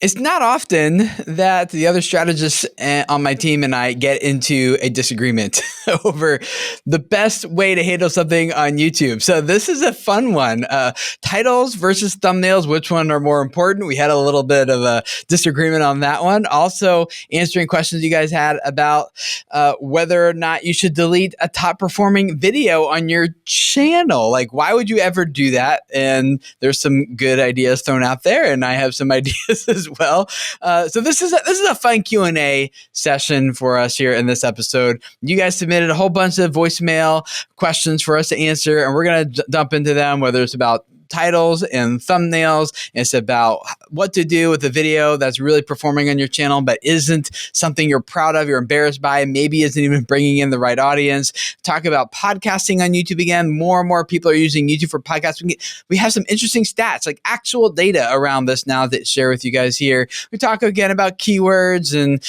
It's not often that the other strategists on my team and I get into a disagreement over the best way to handle something on YouTube. So this is a fun one. Titles versus thumbnails, which one are more important? We had a little bit of a disagreement on that one. Also answering questions you guys had about whether or not you should delete a top performing video on your channel. Like, why would you ever do that? And there's some good ideas thrown out there, and I have some ideas as well. So this is a fun Q&A session for us here in this episode. You guys submitted a whole bunch of voicemail questions for us to answer, and we're going to dump into them, whether it's about titles and thumbnails. It's about what to do with a video that's really performing on your channel, but isn't something you're proud of, you're embarrassed by, maybe isn't even bringing in the right audience. Talk about podcasting on YouTube again. More and more people are using YouTube for podcasting. We have some interesting stats, like actual data around this now that share with you guys here. We talk again about keywords and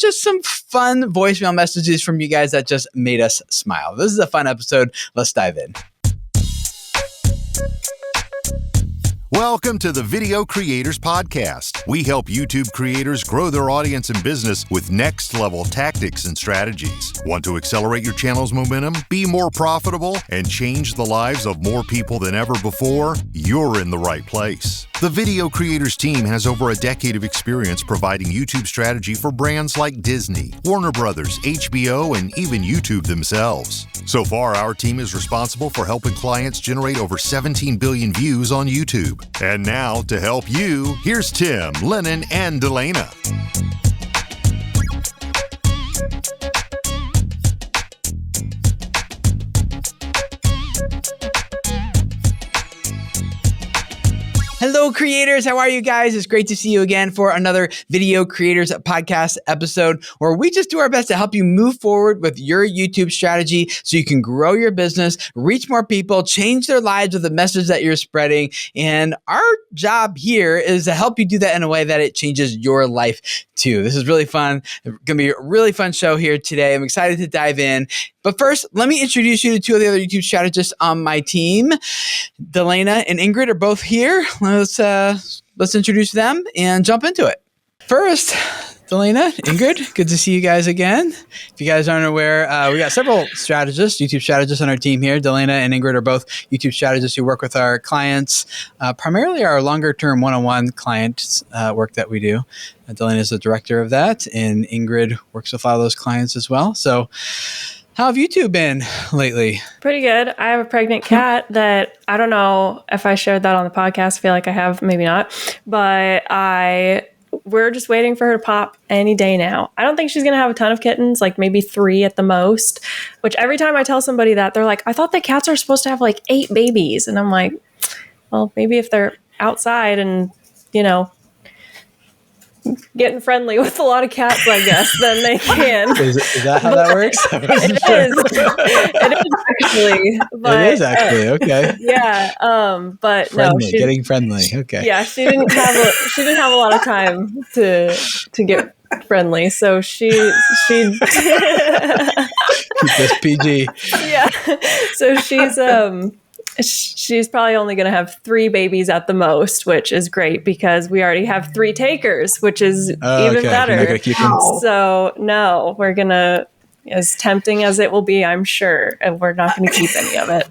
just some fun voicemail messages from you guys that just made us smile. This is a fun episode. Let's dive in. Welcome to the Video Creators Podcast. We help YouTube creators grow their audience and business with next-level tactics and strategies. Want to accelerate your channel's momentum, be more profitable, and change the lives of more people than ever before? You're in the right place. The Video Creators team has over a decade of experience providing YouTube strategy for brands like Disney, Warner Brothers, HBO, and even YouTube themselves. So far, our team is responsible for helping clients generate over 17 billion views on YouTube. And now, to help you, here's Tim, Lennon, and Delana. Hello, creators. How are you guys? It's great to see you again for another Video Creators Podcast episode where we just do our best to help you move forward with your YouTube strategy so you can grow your business, reach more people, change their lives with the message that you're spreading. And our job here is to help you do that in a way that it changes your life too. This is really fun. It's going to be a really fun show here today. I'm excited to dive in. But first, let me introduce you to two of the other YouTube strategists on my team. Delana and Ingrid are both here. Let's introduce them and jump into it. First, Delana, Ingrid, good to see you guys again. If you guys aren't aware, we got several strategists, YouTube strategists on our team here. Delana and Ingrid are both YouTube strategists who work with our clients, primarily our longer-term one-on-one client work that we do. Delana is the director of that, and Ingrid works with a lot of those clients as well. So how have you two been lately? Pretty good. I have a pregnant cat that I don't know if I shared that on the podcast. I feel like I have, maybe not. But we're just waiting for her to pop any day now. I don't think she's going to have a ton of kittens, like maybe 3 at the most, which every time I tell somebody that, they're like, I thought that cats are supposed to have like 8 babies. And I'm like, well, maybe if they're outside and, getting friendly with a lot of cats, I guess, then they can. Is that how that works? It is actually. But, it is actually, okay. Yeah, but friendly, no, getting friendly. Okay. Yeah, she didn't have a lot of time to get friendly, so she keep this PG. Yeah, so she's probably only going to have 3 babies at the most, which is great because we already have 3 takers, which is even better. You're not gonna keep them? So no, we're going to, as tempting as it will be, I'm sure, and we're not going to keep any of them.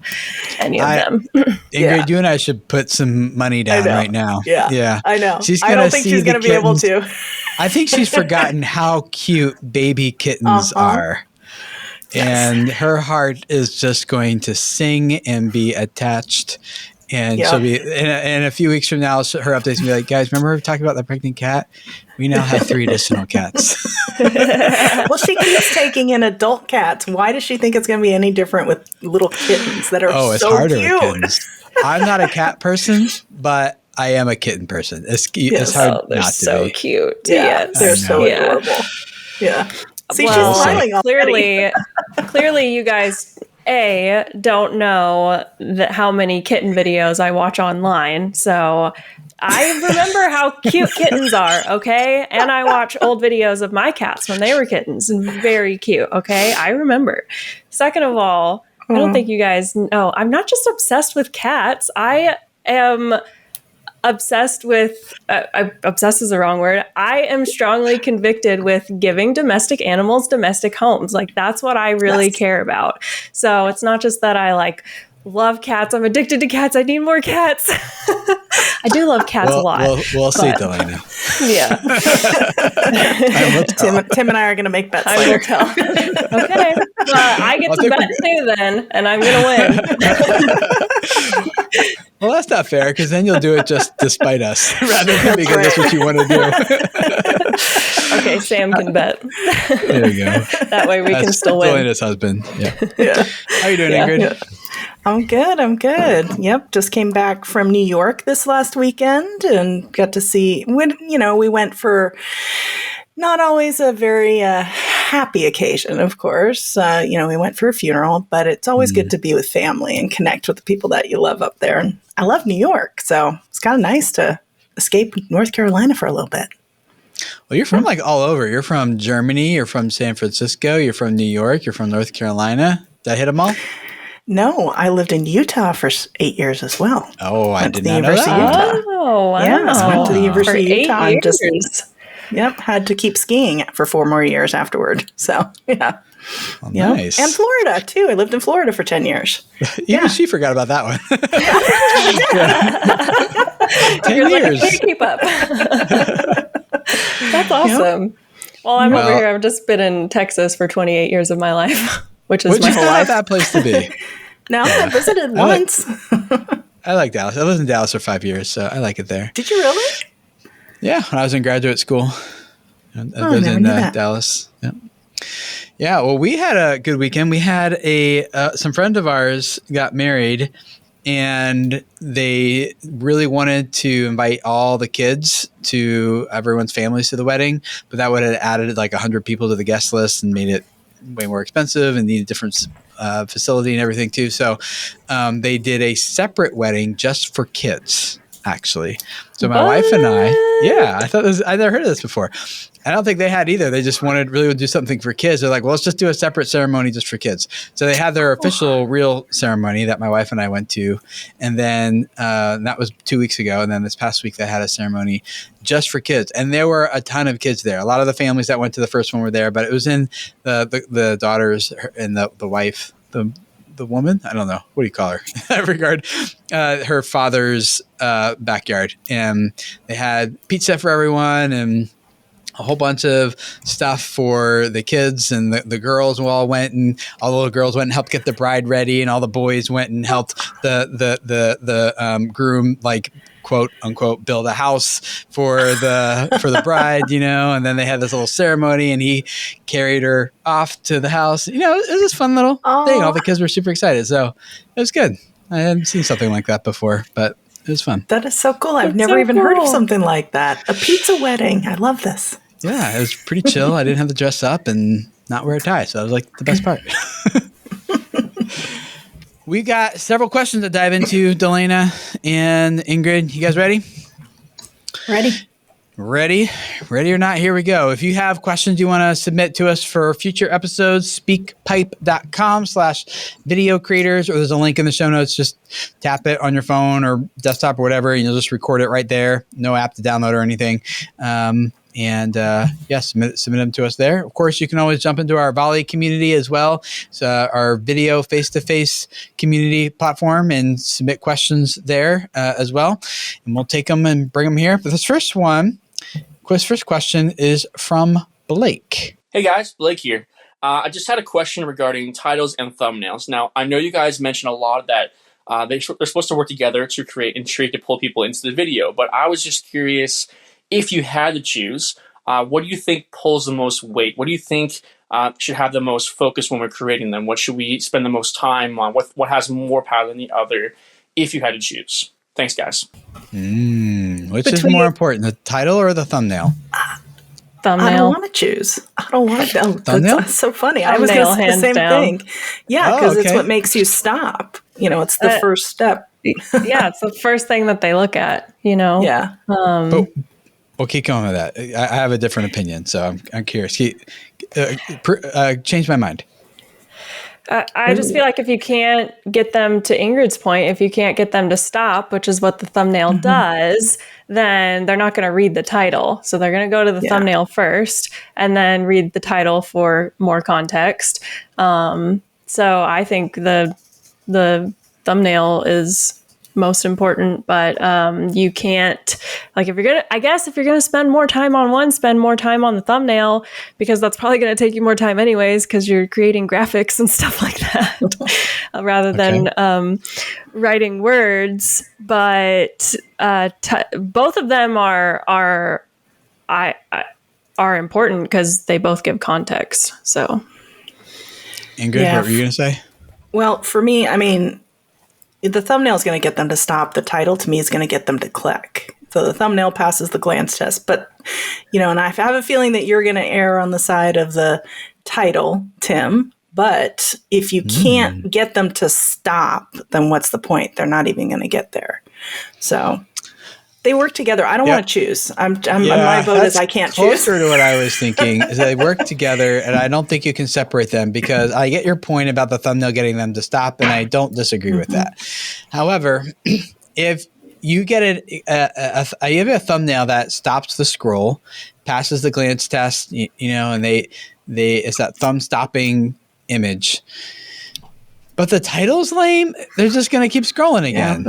Ingrid, you and I should put some money down right now. Yeah. I know. I don't think she's going to be able to. I think she's forgotten how cute baby kittens are. And her heart is just going to sing and be attached. And she'll be, in a few weeks from now, her updates will be like, guys, remember we talked about the pregnant cat? We now have 3 additional cats. Well, she keeps taking in adult cats. Why does she think it's going to be any different with little kittens that are it's so harder cute? With kittens. I'm not a cat person, but I am a kitten person. It's hard not to so be. Cute. Yeah, they're so adorable. Yeah. See, she's smiling already. Clearly, you guys, don't know how many kitten videos I watch online. So I remember how cute kittens are, okay? And I watch old videos of my cats when they were kittens and very cute, okay? I remember. Second of all, I don't think you guys know, I'm not just obsessed with cats. I am obsessed with, obsessed is the wrong word. I am strongly convicted with giving domestic animals domestic homes. Like that's what I really care about. So it's not just that I like love cats. I'm addicted to cats. I need more cats. I do love cats a lot. We'll see, Delana. Yeah. Tim and I are going to make bets I later. will tell. Okay. I get to bet too then, and I'm going to win. Well, that's not fair because then you'll do it just despite us rather than because that's what you want to do. Okay, Sam can bet. There you go. That way we can still win. Delana's husband. Yeah. Yeah. How are you doing, Ingrid? Yeah. I'm good. Yep. Just came back from New York this last weekend and got to see, we went for not always a very happy occasion, of course. We went for a funeral, but it's always good to be with family and connect with the people that you love up there. And I love New York, so it's kind of nice to escape North Carolina for a little bit. Well, you're from like all over. You're from Germany. You're from San Francisco. You're from New York. You're from North Carolina. Did I hit them all? No, I lived in Utah for 8 years as well. Oh, I did not know that. Oh, wow. Yeah, I went to the University of Utah and just had to keep skiing for 4 more years afterward. So, yeah. Well, nice. And Florida, too. I lived in Florida for 10 years. Even she forgot about that one. 10 years. I can't keep up. That's awesome. Yep. Well, I'm over here. I've just been in Texas for 28 years of my life, which is my whole life. That place to be. No, I visited once. I like Dallas. I lived in Dallas for 5 years, so I like it there. Did you really? Yeah, when I was in graduate school. I lived in Dallas. Yeah. Yeah, well, we had a good weekend. We had some friend of ours got married, and they really wanted to invite all the kids to everyone's families to the wedding, but that would have added like 100 people to the guest list and made it way more expensive and needed a different facility and everything too. So they did a separate wedding just for kids, actually. So my wife and I I never heard of this before. I don't think they had either. They just wanted really to do something for kids. They're like, well, let's just do a separate ceremony just for kids. So they had their official real ceremony that my wife and I went to. And then that was 2 weeks ago. And then this past week they had a ceremony just for kids. And there were a ton of kids there. A lot of the families that went to the first one were there, but it was in the daughters and the wife, the woman, I don't know, what do you call her? In that regard, her father's backyard. And they had pizza for everyone and a whole bunch of stuff for the kids, and the girls all went, and all the little girls went and helped get the bride ready, and all the boys went and helped the groom, like, quote unquote, build a house for the bride, and then they had this little ceremony and he carried her off to the house. It was this fun little thing. All the kids were super excited. So it was good. I hadn't seen something like that before, but it was fun. That is so cool. I've never even heard of something like that. A pizza wedding. I love this. Yeah, it was pretty chill. I didn't have to dress up and not wear a tie. So that was like the best part. We got several questions to dive into, Delana and Ingrid. You guys ready? Ready or not, here we go. If you have questions you want to submit to us for future episodes, speakpipe.com/video creators, or there's a link in the show notes. Just tap it on your phone or desktop or whatever, and you'll just record it right there. No app to download or anything. Submit them to us there. Of course, you can always jump into our Volley community as well. It's our video face-to-face community platform, and submit questions there as well. And we'll take them and bring them here. But this first question is from Blake. Hey guys, Blake here. I just had a question regarding titles and thumbnails. Now, I know you guys mentioned a lot that they're supposed to work together to create intrigue to pull people into the video, but I was just curious, if you had to choose, what do you think pulls the most weight? What do you think should have the most focus when we're creating them? What should we spend the most time on? What has more power than the other, if you had to choose? Thanks, guys. Which is more important, the title or the thumbnail? Thumbnail. I don't want to choose. I don't want to. Thumbnail? That's so funny. I was going to say the same thing. Yeah, because it's what makes you stop. It's the first step. Yeah, it's the first thing that they look at, Yeah. We'll keep going with that. I have a different opinion, so I'm curious. Change my mind. I just feel like if you can't get them, to Ingrid's point, if you can't get them to stop, which is what the thumbnail does, then they're not going to read the title. So they're going to go to the thumbnail first and then read the title for more context. So I think the thumbnail is most important, but you can't, like, if you're gonna spend more time on one, spend more time on the thumbnail, because that's probably going to take you more time anyways, because you're creating graphics and stuff like that rather than writing words. But both of them are important because they both give context. So Ingrid, what were you going to say? Well, for me, I mean, the thumbnail is going to get them to stop. The title, to me, is going to get them to click. So the thumbnail passes the glance test. But, and I have a feeling that you're going to err on the side of the title, Tim. But if you can't get them to stop, then what's the point? They're not even going to get there. So they work together. I don't want to choose. My vote is I can't choose. Closer to what I was thinking is they work together, and I don't think you can separate them, because I get your point about the thumbnail getting them to stop, and I don't disagree with that. However, if you get you have a thumbnail that stops the scroll, passes the glance test, and it's that thumb stopping image, but the title's lame, they're just going to keep scrolling again,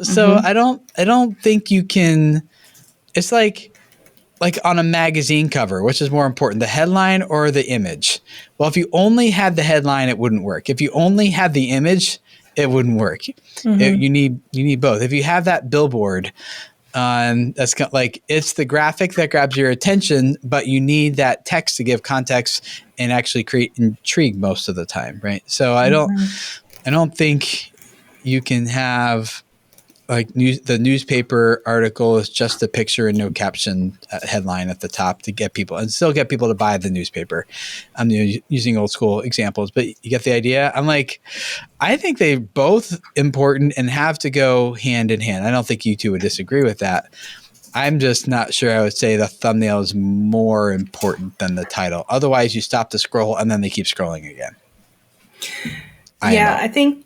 So I don't think you can, it's like on a magazine cover, which is more important, the headline or the image? Well, if you only had the headline, it wouldn't work. If you only had the image, it wouldn't work. You need both. If you have that billboard, that's kind of like, it's the graphic that grabs your attention, but you need that text to give context and actually create intrigue most of the time, right? So I don't think you can have like the newspaper article is just a picture and no caption headline at the top to get people, and still get people to buy the newspaper. I'm using old school examples, but you get the idea. I think they're both important and have to go hand in hand. I don't think you two would disagree with that. I'm just not sure I would say the thumbnail is more important than the title. Otherwise, you stop the scroll and then they keep scrolling again. I think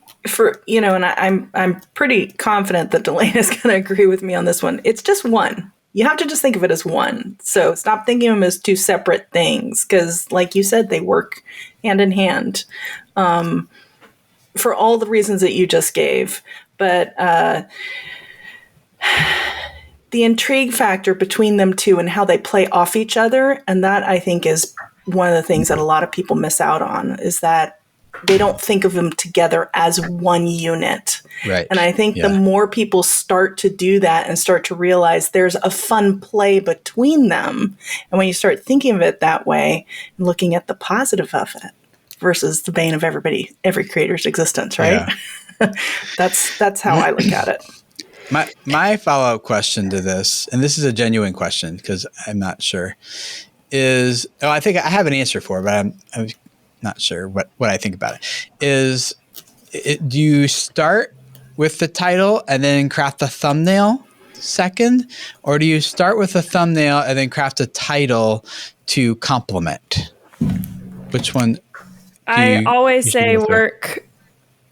and I'm pretty confident that Delane is going to agree with me on this one. It's just one. You have to just think of it as one. So stop thinking of them as two separate things, because like you said, they work hand in hand for all the reasons that you just gave. But the intrigue factor between them two and how they play off each other, and that I think is one of the things that a lot of people miss out on, is that they don't think of them together as one unit. Right. And I think the more people start to do that and start to realize there's a fun play between them, and when you start thinking of it that way and looking at the positive of it versus the bane of every creator's existence, right? Yeah. That's how I look at it. My follow-up question to this, and this is a genuine question because I'm not sure, is I think I have an answer for it, but I'm not sure what I think about it. Do you start with the title and then craft the thumbnail second, or do you start with the thumbnail and then craft a title to complement? Which one? I always say work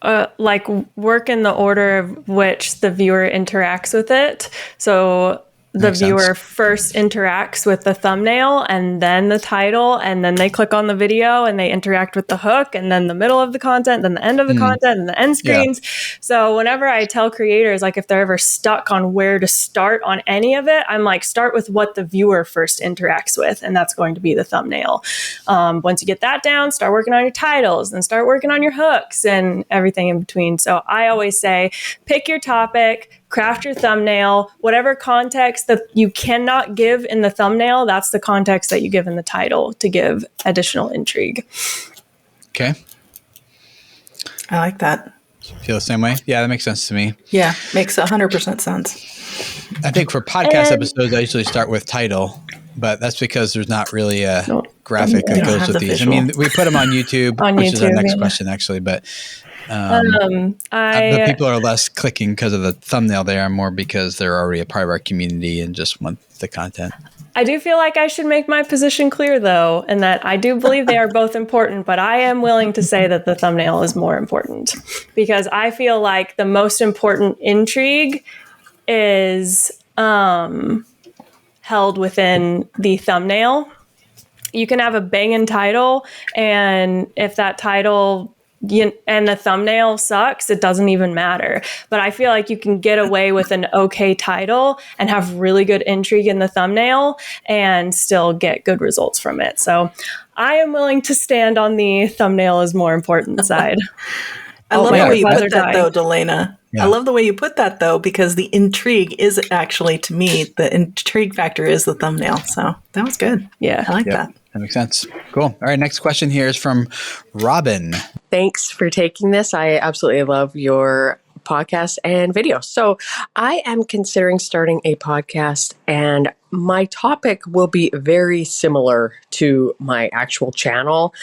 in the order of which the viewer interacts with it. So the viewer first interacts with the thumbnail and then the title, and then they click on the video and they interact with the hook, and then the middle of the content, then the end of the content, and the end screens. Yeah. So whenever I tell creators, like if they're ever stuck on where to start on any of it, I'm like, start with what the viewer first interacts with, and that's going to be the thumbnail. Once you get that down, start working on your titles, then start working on your hooks and everything in between. So I always say, pick your topic, craft your thumbnail, whatever context that you cannot give in the thumbnail, that's the context that you give in the title to give additional intrigue. Okay. I like that. Feel the same way? Yeah, that makes sense to me. Yeah, makes 100% sense. I think for podcast episodes, I usually start with title, but that's because there's not really a graphic that goes with these. Visual. I mean, we put them on YouTube, which is our next question, actually, but but people are less clicking because of the thumbnail. They are more because they're already a part of our community and just want the content. I do feel like I should make my position clear, though, and that I do believe they are both important, but I am willing to say that the thumbnail is more important because I feel like the most important intrigue is held within the thumbnail. You can have a banging title, and if that title and the thumbnail sucks, it doesn't even matter. But I feel like you can get away with an okay title and have really good intrigue in the thumbnail and still get good results from it. So I am willing to stand on the thumbnail is more important side. I love the way you put that, dying. though, Delana. Yeah. I love the way you put that, though, because the intrigue is actually, to me, the intrigue factor is the thumbnail. So that was good. Yeah. I like that. That makes sense. Cool. All right. Next question here is from Robin. Thanks for taking this. I absolutely love your podcast and video. So I am considering starting a podcast, and my topic will be very similar to my actual channel,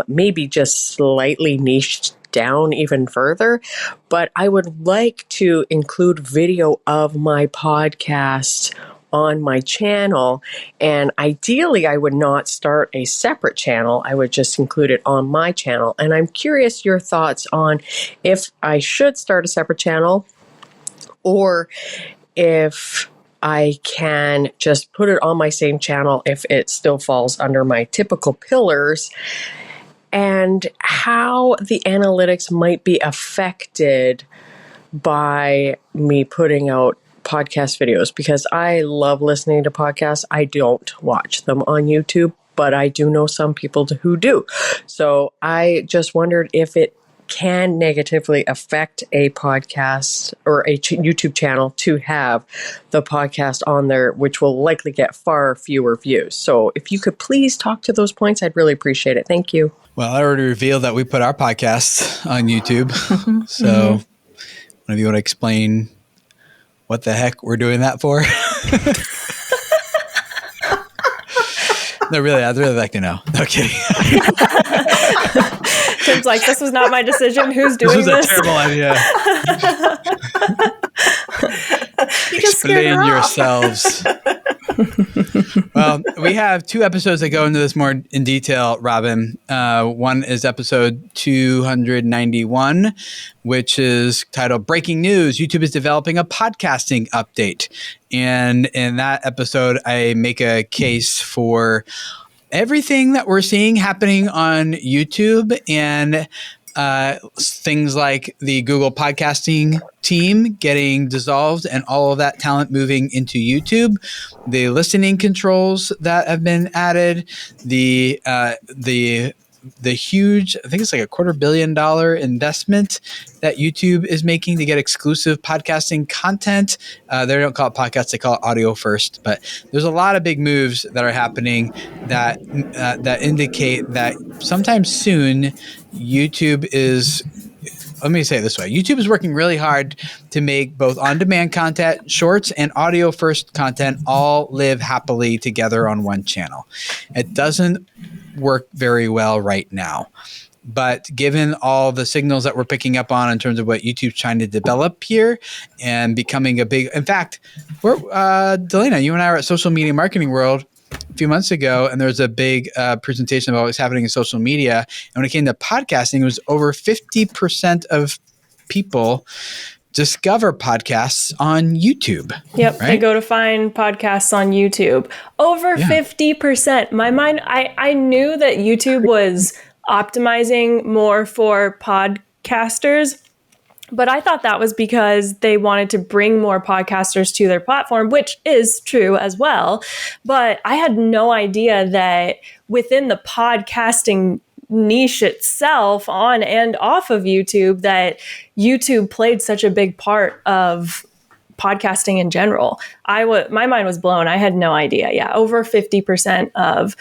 maybe just slightly niched down even further, but I would like to include video of my podcast on my channel, and ideally I would not start a separate channel. I would just include it on my channel, and I'm curious your thoughts on if I should start a separate channel or if I can just put it on my same channel if it still falls under my typical pillars, and how the analytics might be affected by me putting out podcast videos, because I love listening to podcasts. I don't watch them on YouTube, but I do know some people who do. So I just wondered if it can negatively affect a podcast or a YouTube channel to have the podcast on there, which will likely get far fewer views. So if you could please talk to those points, I'd really appreciate it. Thank you. Well, I already revealed that we put our podcast on YouTube. So one of you want to explain what the heck we're doing that for? No, really, I'd really like to know. No kidding. Tim's like, this was not my decision. Who's doing this? This was a terrible idea. You just scared her Explain off. yourselves. Well, we have 2 episodes that go into this more in detail, Robin. One is episode 291, which is titled Breaking News, YouTube is developing a podcasting update. And in that episode, I make a case for everything that we're seeing happening on YouTube and things like the Google podcasting team getting dissolved and all of that talent moving into YouTube, the listening controls that have been added, the huge, I think it's like a $250 million investment that YouTube is making to get exclusive podcasting content. They don't call it podcasts, they call it audio first. But there's a lot of big moves that are happening that that indicate that sometime soon YouTube is, let me say it this way, YouTube is working really hard to make both on-demand content, shorts, and audio-first content all live happily together on one channel. It doesn't work very well right now. But given all the signals that we're picking up on in terms of what YouTube's trying to develop here and becoming a big, in fact, we're, Delana, you and I were at Social Media Marketing World a few months ago, and there was a big presentation about what's happening in social media. And when it came to podcasting, it was over 50% of people discover podcasts on YouTube. Yep. Right? They go to find podcasts on YouTube. Over 50%. My mind, I knew that YouTube was optimizing more for podcasters, but I thought that was because they wanted to bring more podcasters to their platform, which is true as well. But I had no idea that within the podcasting niche itself, on and off of YouTube, that YouTube played such a big part of podcasting in general. My mind was blown. I had no idea. Yeah, over 50% of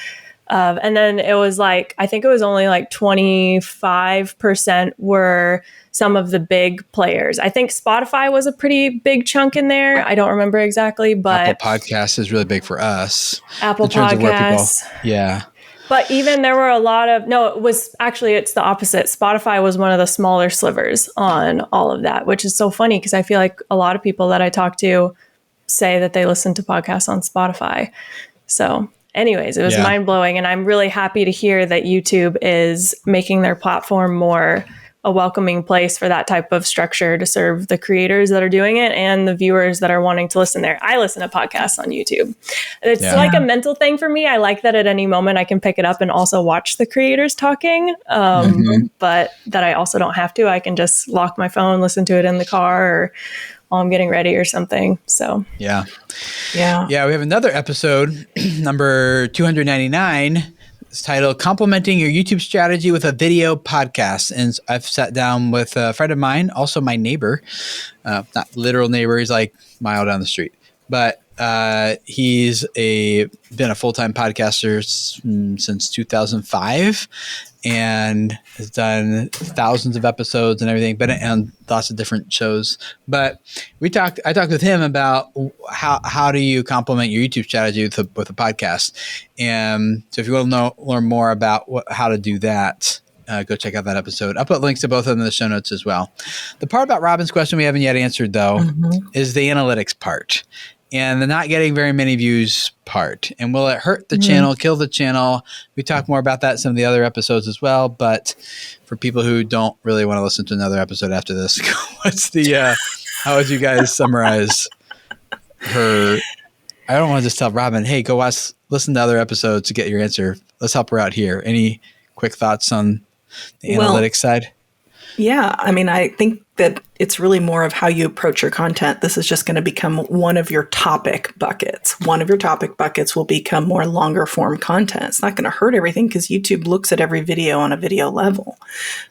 and then it was like, I think it was only like 25% were some of the big players. I think Spotify was a pretty big chunk in there. I don't remember exactly, but Apple Podcasts is really big for us. Apple in terms of where people, Podcasts. yeah. But even there were a lot of, it's the opposite. Spotify was one of the smaller slivers on all of that, which is so funny because I feel like a lot of people that I talk to say that they listen to podcasts on Spotify. So anyways, it was Yeah. mind blowing. And I'm really happy to hear that YouTube is making their platform more a welcoming place for that type of structure to serve the creators that are doing it and the viewers that are wanting to listen there. I listen to podcasts on YouTube. It's like a mental thing for me. I like that at any moment I can pick it up and also watch the creators talking, but that I also don't have to. I can just lock my phone, listen to it in the car or while I'm getting ready or something. So Yeah. Yeah. Yeah. We have another episode, number 299. It's titled Complementing Your YouTube Strategy with a Video Podcast. And I've sat down with a friend of mine, also my neighbor, not literal neighbor. He's like a mile down the street, but he's been a full-time podcaster since 2005 and has done thousands of episodes and everything, but and lots of different shows. But I talked with him about how do you complement your YouTube strategy with a podcast. And so if you want to learn more about how to do that, go check out that episode. I'll put links to both of them in the show notes as well. The part about Robin's question we haven't yet answered, though, is the analytics part and the not getting very many views part. And will it hurt the channel, kill the channel? We talk more about that in some of the other episodes as well. But for people who don't really want to listen to another episode after this, how would you guys summarize her? I don't want to just tell Robin, hey, go listen to other episodes to get your answer. Let's help her out here. Any quick thoughts on the analytics side? Yeah, I mean, I think that it's really more of how you approach your content. This is just going to become one of your topic buckets. One of your topic buckets will become more longer form content. It's not going to hurt everything because YouTube looks at every video on a video level.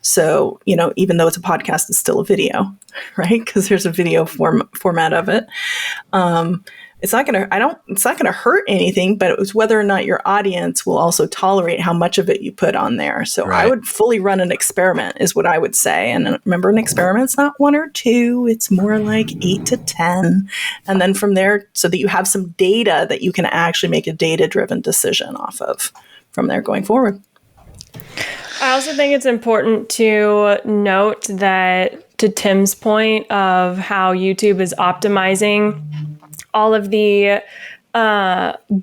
So, even though it's a podcast, it's still a video, right? Because there's a video format of it. It's not going to hurt anything, but it's whether or not your audience will also tolerate how much of it you put on there. So I would fully run an experiment is what I would say. And remember, an experiment's not 1 or 2, it's more like 8 to 10. And then from there, so that you have some data that you can actually make a data-driven decision off of from there going forward. I also think it's important to note that, to Tim's point of how YouTube is optimizing all of the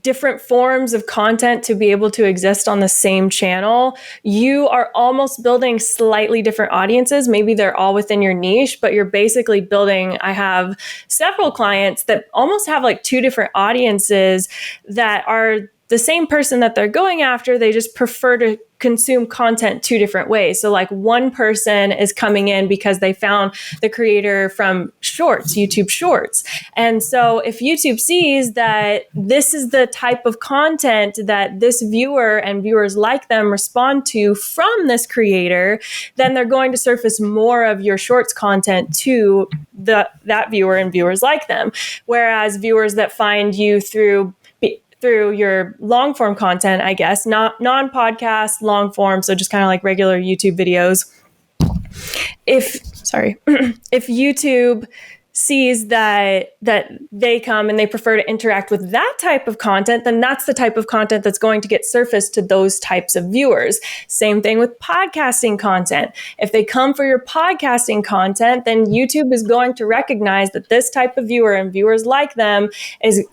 different forms of content to be able to exist on the same channel, you are almost building slightly different audiences. Maybe they're all within your niche, but you're basically building, I have several clients that almost have like 2 different audiences that are the same person that they're going after. They just prefer to consume content 2 different ways. So like one person is coming in because they found the creator from Shorts, YouTube Shorts. And so if YouTube sees that this is the type of content that this viewer and viewers like them respond to from this creator, then they're going to surface more of your Shorts content to that viewer and viewers like them. Whereas viewers that find you through your long form content, I guess, not non-podcast, long form, so just kind of like regular YouTube videos. If YouTube sees that they come and they prefer to interact with that type of content, then that's the type of content that's going to get surfaced to those types of viewers. Same thing with podcasting content. If they come for your podcasting content, then YouTube is going to recognize that this type of viewer and viewers like them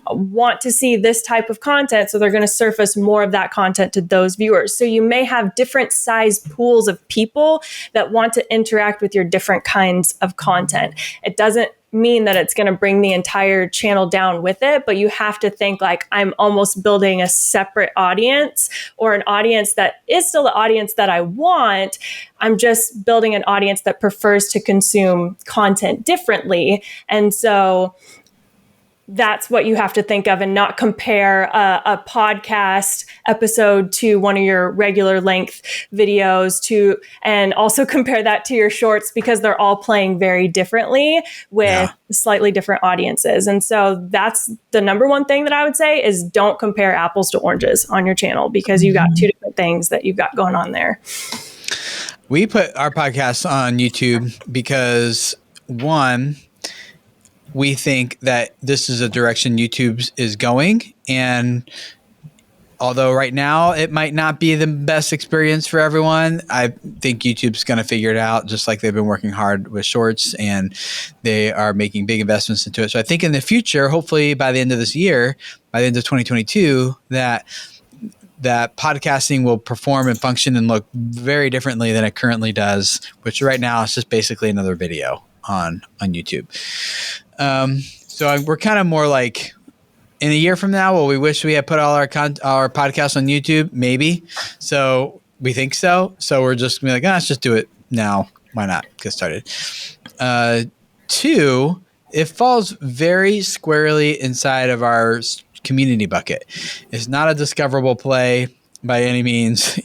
want to see this type of content, so they're going to surface more of that content to those viewers. So you may have different size pools of people that want to interact with your different kinds of content. It doesn't mean that it's going to bring the entire channel down with it, but you have to think like, I'm almost building a separate audience, or an audience that is still the audience that I want. I'm just building an audience that prefers to consume content differently. And so that's what you have to think of, and not compare a podcast episode to one of your regular length videos and also compare that to your shorts, because they're all playing very differently with slightly different audiences. And so that's the number one thing that I would say is don't compare apples to oranges on your channel, because you got 2 different things that you've got going on there. We put our podcast on YouTube because, one, we think that this is a direction YouTube is going, and although right now it might not be the best experience for everyone, I think YouTube's going to figure it out, just like they've been working hard with Shorts, and they are making big investments into it. So I think in the future, hopefully by the end of this year, by the end of 2022, that podcasting will perform and function and look very differently than it currently does, which right now is just basically another video on YouTube. So we're kind of more like, in a year from now, will we wish we had put all our podcasts on YouTube? Maybe. So we think so. So we're just gonna be like, let's just do it now. Why not get started? 2, it falls very squarely inside of our community bucket. It's not a discoverable play by any means,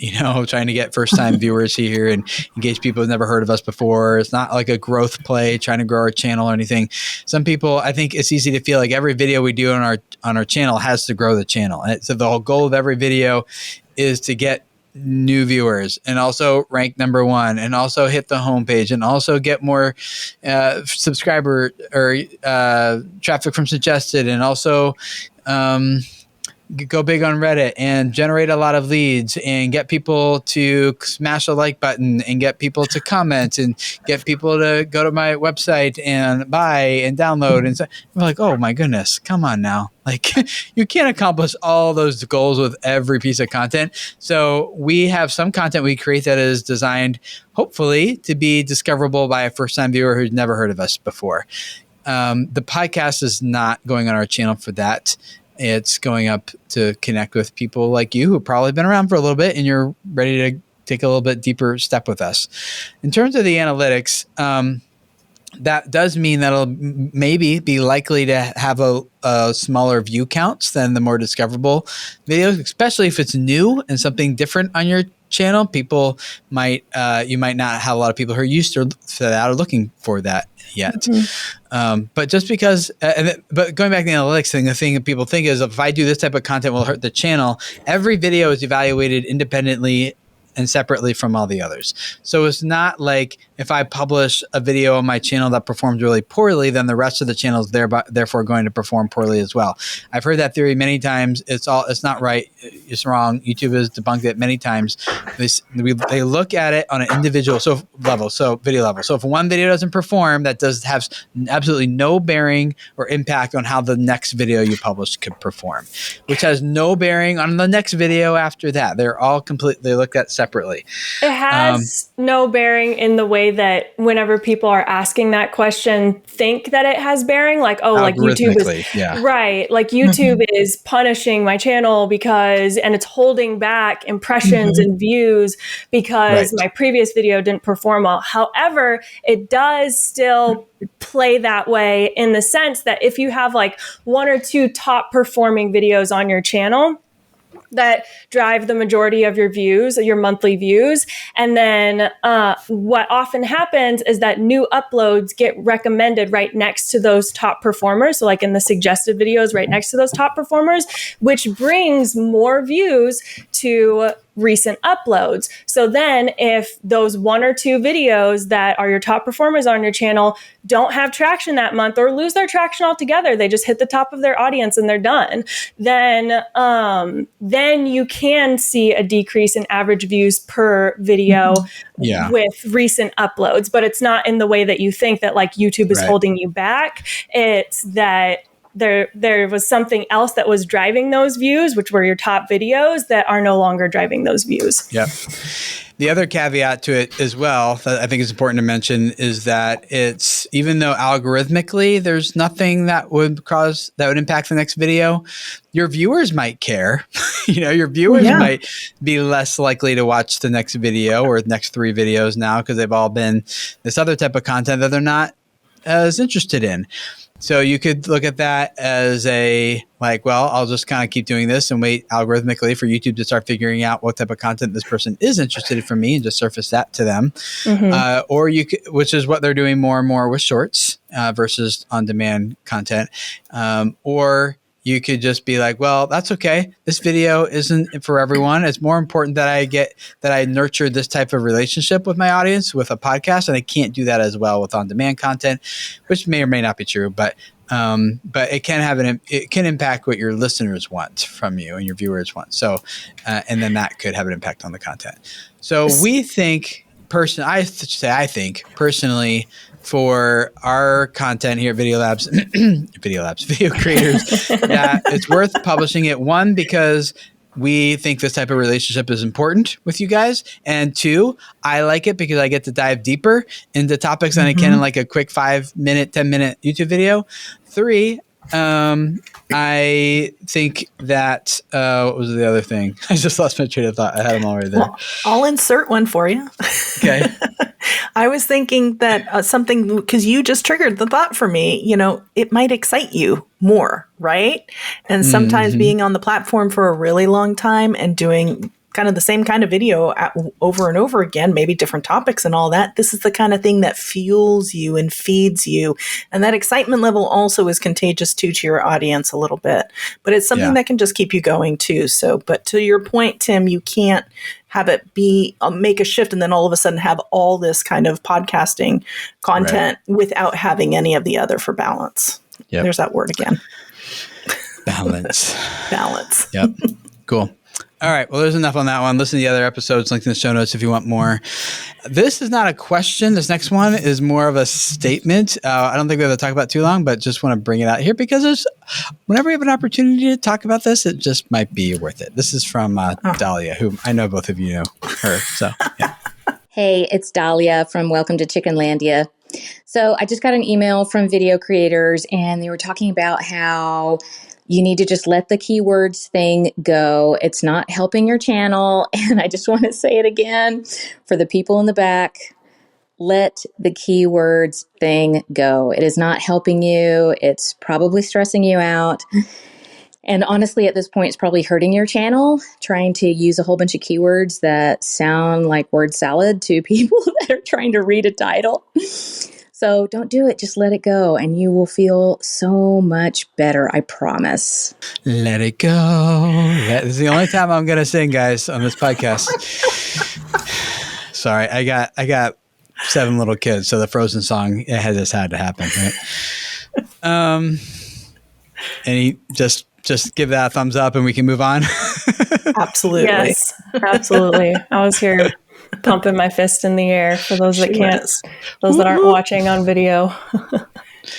trying to get first-time viewers here and engage people who've never heard of us before. It's not like a growth play, trying to grow our channel or anything. Some people, I think it's easy to feel like every video we do on our channel has to grow the channel. And so the whole goal of every video is to get new viewers and also rank number 1 and also hit the homepage and also get more subscriber or traffic from suggested, and also go big on Reddit and generate a lot of leads and get people to smash a like button and get people to comment and get people to go to my website and buy and download. And so we're like, oh my goodness, come on now. Like, you can't accomplish all those goals with every piece of content. So we have some content we create that is designed, hopefully, to be discoverable by a first-time viewer who's never heard of us before. The podcast is not going on our channel for that. It's going up to connect with people like you who've probably been around for a little bit and you're ready to take a little bit deeper step with us. In terms of the analytics, that does mean that it'll maybe be likely to have a smaller view counts than the more discoverable videos, especially if it's new and something different on your channel. People might, you might not have a lot of people who are used to that or looking for that yet. Mm-hmm. But just because, but going back to the analytics thing, the thing that people think is, if I do this type of content, will hurt the channel. Every video is evaluated independently and separately from all the others. So it's not like if I publish a video on my channel that performs really poorly, then the rest of the channel is therefore going to perform poorly as well. I've heard that theory many times. It's not right. It's wrong. YouTube has debunked it many times. They look at it on an individual video level. So if one video doesn't perform, that does have absolutely no bearing or impact on how the next video you publish could perform, which has no bearing on the next video after that. They're all completely looked at separately. It has no bearing in the way that whenever people are asking that question, think that it has bearing, like, oh, like YouTube is right. Like YouTube is punishing my channel and it's holding back impressions and views because my previous video didn't perform well. However, it does still play that way in the sense that if you have like 1 or 2 top performing videos on your channel that drive the majority of your views, your monthly views. And then what often happens is that new uploads get recommended right next to those top performers. So like in the suggested videos right next to those top performers, which brings more views to recent uploads. So then if those 1 or 2 videos that are your top performers on your channel don't have traction that month or lose their traction altogether, they just hit the top of their audience and they're done, then you can see a decrease in average views per video with recent uploads. But it's not in the way that you think that like YouTube is holding you back. It's that there was something else that was driving those views, which were your top videos, that are no longer driving those views. Yep. The other caveat to it as well that I think is important to mention is that it's, even though algorithmically there's nothing that would impact the next video, your viewers might care. Your viewers might be less likely to watch the next video or the next 3 videos now because they've all been this other type of content that they're not as interested in. So you could look at that as I'll just kind of keep doing this and wait algorithmically for YouTube to start figuring out what type of content this person is interested in from me and just surface that to them. Mm-hmm. Or you could, which is what they're doing more and more with shorts versus on-demand content. Or you could just be like, well, that's okay. This video isn't for everyone. It's more important that I nurture this type of relationship with my audience with a podcast, and I can't do that as well with on-demand content, which may or may not be true. But But it can impact what your listeners want from you and your viewers want. So, and then that could have an impact on the content. So we think I think personally for our content here at Video Labs, Video Creators, that it's worth publishing it. One, because we think this type of relationship is important with you guys. And two, I like it because I get to dive deeper into topics than I can in like a quick 5-minute, 10-minute YouTube video. Three, I think that, what was the other thing? I just lost my train of thought. I had them already there. Well, I'll insert one for you. Okay. I was thinking that something, because you just triggered the thought for me, it might excite you more, right? And sometimes being on the platform for a really long time and doing kind of the same kind of video over and over again, maybe different topics and all that, this is the kind of thing that fuels you and feeds you. And that excitement level also is contagious too to your audience a little bit. But it's something that can just keep you going too. So, but to your point, Tim, you can't have it be make a shift and then all of a sudden have all this kind of podcasting content without having any of the other for balance. Yep. There's that word again. Balance. Balance. Yep. Cool. All right. Well, there's enough on that one. Listen to the other episodes, linked in the show notes if you want more. This is not a question. This next one is more of a statement. I don't think we have to talk about it too long, but just want to bring it out here because whenever we have an opportunity to talk about this, it just might be worth it. This is from Dahlia, who I know both of you know her. So, yeah. Hey, it's Dahlia from Welcome to Chickenlandia. So I just got an email from Video Creators, and they were talking about how you need to just let the keywords thing go. It's not helping your channel. And I just want to say it again for the people in the back. Let the keywords thing go. It is not helping you. It's probably stressing you out. And honestly, at this point, it's probably hurting your channel, trying to use a whole bunch of keywords that sound like word salad to people that are trying to read a title. So don't do it. Just let it go, and you will feel so much better. I promise. Let it go. That is the only time I'm going to sing, guys, on this podcast. Sorry, I got 7 little kids, so the Frozen song had to happen, right? And just give that a thumbs up, and we can move on. Absolutely. Yes, absolutely. I was here pumping my fist in the air for those that those that aren't watching on video.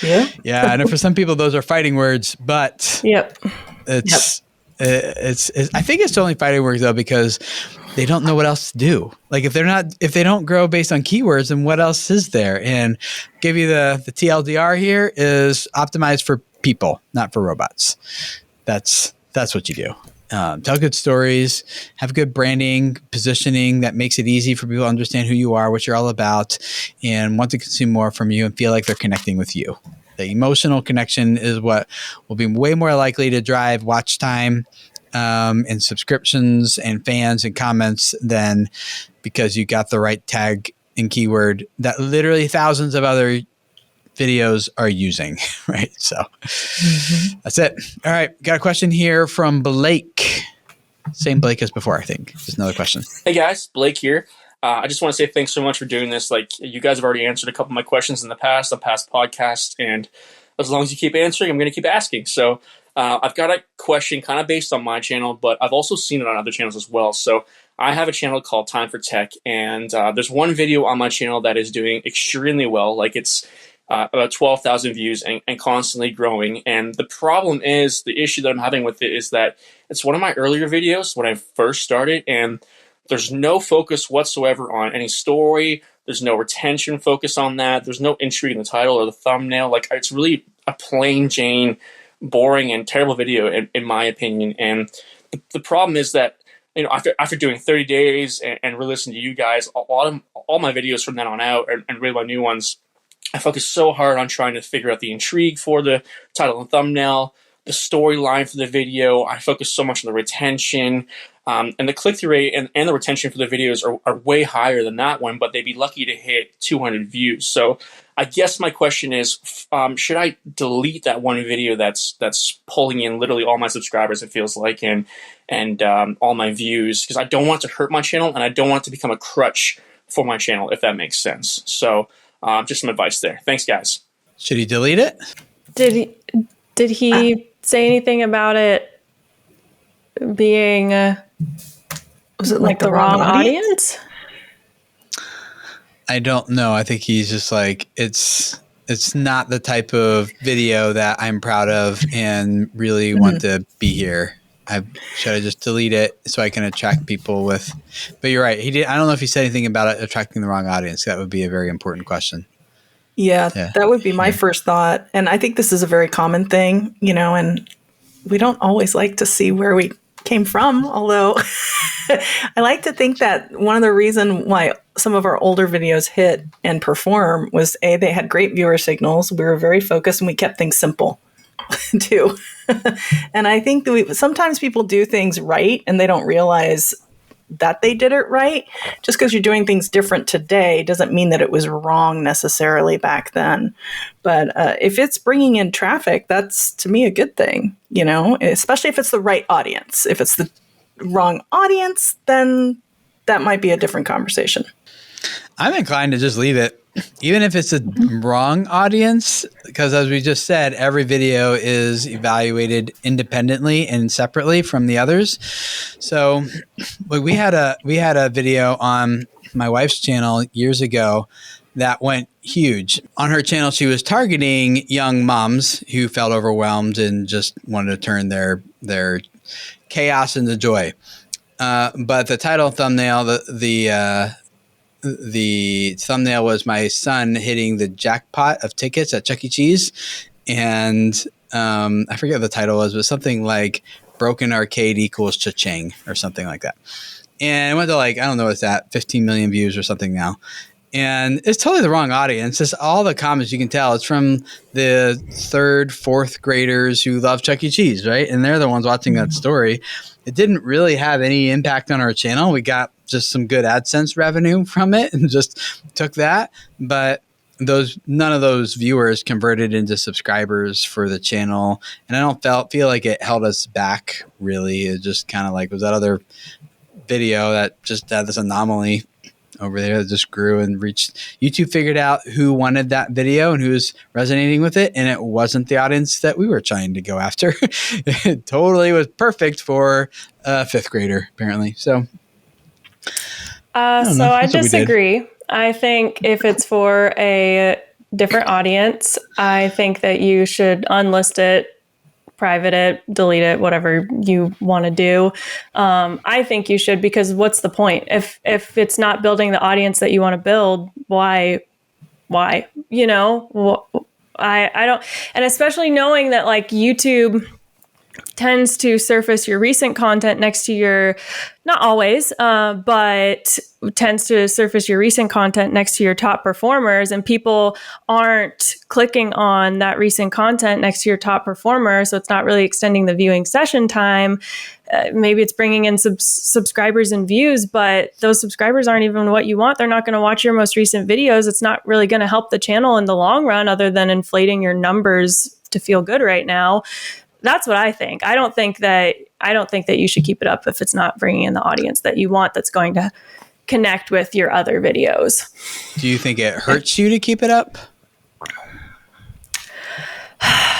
Yeah. I know for some people those are fighting words, but it's I think it's only fighting words though, because they don't know what else to do. Like if they don't grow based on keywords, then what else is there? And give you the TLDR here is optimized for people, not for robots. That's what you do. Tell good stories, have good branding, positioning that makes it easy for people to understand who you are, what you're all about, and want to consume more from you and feel like they're connecting with you. The emotional connection is what will be way more likely to drive watch time and subscriptions and fans and comments than because you got the right tag and keyword that literally thousands of other videos are using, right? So that's it. All right. Got a question here from Blake. Same Blake as before, I think. Just another question. Hey guys, Blake here. I just want to say thanks so much for doing this. Like, you guys have already answered a couple of my questions in the past podcasts, and as long as you keep answering, I'm going to keep asking. So I've got a question kind of based on my channel, but I've also seen it on other channels as well. So I have a channel called Time for Tech, and there's one video on my channel that is doing extremely well. Like it's about 12,000 views and constantly growing. And the problem is, the issue that I'm having with it is that it's one of my earlier videos when I first started, and there's no focus whatsoever on any story. There's no retention focus on that. There's no intrigue in the title or the thumbnail. Like, it's really a plain Jane, boring and terrible video in my opinion. And the problem is that, you know, after doing 30 days and really listening to you guys, all my videos from then on out, and really my new ones, I focus so hard on trying to figure out the intrigue for the title and thumbnail, the storyline for the video. I focus so much on the retention, and the click-through rate and the retention for the videos are way higher than that one, but they'd be lucky to hit 200 views. So I guess my question is, should I delete that one video that's pulling in literally all my subscribers, it feels like, and all my views? Because I don't want to hurt my channel, and I don't want it to become a crutch for my channel, if that makes sense. So just some advice there. Thanks, guys. Should he delete it? Did he say anything about it being Was it like the wrong audience? I don't know. I think he's just like, it's not the type of video that I'm proud of and really want to be here. Should I just delete it so I can attract people with? But you're right. I don't know if he said anything about it attracting the wrong audience. That would be a very important question. Yeah, that would be my first thought. And I think this is a very common thing, and we don't always like to see where we came from, although I like to think that one of the reasons why some of our older videos hit and perform was they had great viewer signals. We were very focused and we kept things simple too. And I think that sometimes people do things right and they don't realize that they did it right. Just because you're doing things different today doesn't mean that it was wrong necessarily back then. But if it's bringing in traffic, that's to me a good thing, especially if it's the right audience. If it's the wrong audience, then that might be a different conversation. I'm inclined to just leave it, even if it's a wrong audience, because as we just said, every video is evaluated independently and separately from the others. So we had a video on my wife's channel years ago that went huge. On her channel, she was targeting young moms who felt overwhelmed and just wanted to turn their chaos into joy. But the title thumbnail, the thumbnail was my son hitting the jackpot of tickets at Chuck E. Cheese. And I forget what the title was, but something like broken arcade equals cha-ching or something like that. And it went to I don't know what's that, 15 million views or something now. And it's totally the wrong audience. Just all the comments you can tell. It's from the 3rd, 4th graders who love Chuck E. Cheese, right? And they're the ones watching that story. It didn't really have any impact on our channel. We got just some good AdSense revenue from it and just took that. But none of those viewers converted into subscribers for the channel. And I don't feel like it held us back, really. It just kind of was that other video that just had this anomaly over there that just grew and reached. YouTube figured out who wanted that video and who was resonating with it, and it wasn't the audience that we were trying to go after. It totally was perfect for a 5th grader, apparently. So, I disagree. I think if it's for a different audience, I think that you should unlist it, private it, delete it, whatever you want to do. I think you should, because what's the point? If it's not building the audience that you want to build, why? I don't, and especially knowing that YouTube tends to surface your recent content next to your, not always, but tends to surface your recent content next to your top performers, and people aren't clicking on that recent content next to your top performer. So it's not really extending the viewing session time. Maybe it's bringing in subscribers and views, but those subscribers aren't even what you want. They're not going to watch your most recent videos. It's not really going to help the channel in the long run, other than inflating your numbers to feel good right now. That's what I think. I don't think that you should keep it up if it's not bringing in the audience that you want, that's going to connect with your other videos. Do you think it hurts you to keep it up?